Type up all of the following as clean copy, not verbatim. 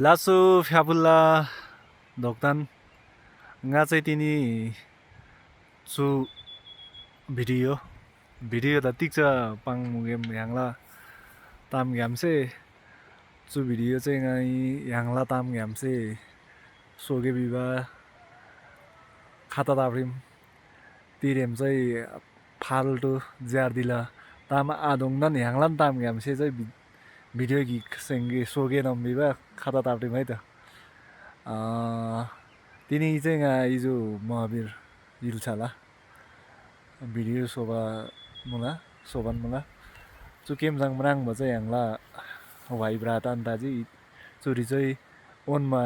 लासो फ्याबुल्ला धोक्तान nga चाहिँ तिनी छु भिडियो त टिक छ पाङ मुगेम ह्याङ्ला ताम घ्याम्से छु भिडियो चाहिँ ngay ह्याङ्ला ताम घ्याम्से सोगे बिबा खाता ताप्रिम तिरेम चाहिँ फाल्टो ज्यार्दिला ताम आदोङदन ह्याङ्लान ताम घ्याम्से चाहिँ भिडियो गिक सेङ्गे सोगे नम बिबा खाता ताप्रिम है त तिनी चाहिँ nga इजो महावीर इल्छाला भिडियो सोबान मुला चुकेम जाङ मराङ म चाहिँ ह्याङ्ला वाइ ब्रात अन्ताजी चोरी चाहिँ ओनमा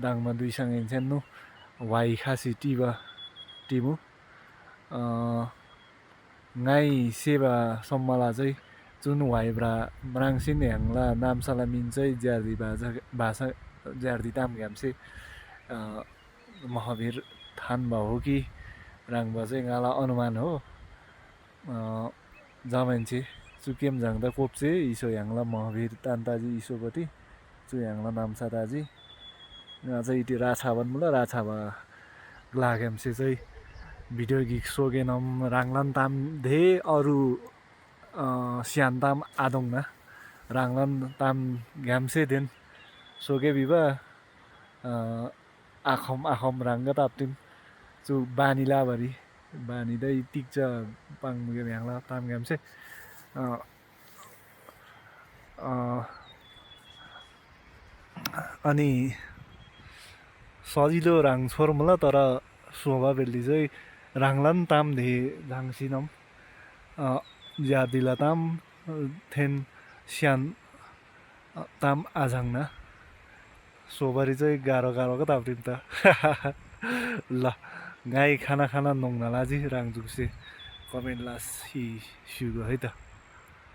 दाङमा दुईसँग इन्सेन्नु वाइ खासी टिमु ngay सेवा सम्मला चाहिँ जुन वाइ ब्रा मराङसिन ह्याङ्ला नामसाला मिन चाहिँ ज्यार्दी भाषा ज्यार्दी ताम घ्याम्से महावीर थान भयो हो कि राङबा चाहिँ गाला अनुमान हो जामान्छे चुकेम जाँदा कोप्चे इसो ह्याङ्ला महावीर तान्ताजी इसोपट्टि चु ह्याङ्ला नाम्सा ताजी चाहिँ इति राछावन मुला राछावा ग्लाग्याम्से चाहिँ भिडियो गिक सोगेनम राङलान ताम धे अरू स्यान ताम आदोङना राङलान ताम घ्याम्से देन सोगे बिबा आखम राङ्गा ताप्टिम चु बानीलाभरि बानीदै टिक्छ पाङमुगे ह्याङ्ला ताम घ्याम्से अनि सजिलो राङ छोर मुला तर शोभा बेल्ली चाहिँ राङलान ताम धे झाङसिनम ज्यादिला ताम थेन स्यान ताम आझाङना सोबारी चाहिँ गाह्रो गाह्रोको ताप्रिम त ल गाई खाना नोङ्ना लाजी राङ जुक्से कमेन्ट लास सुगो है त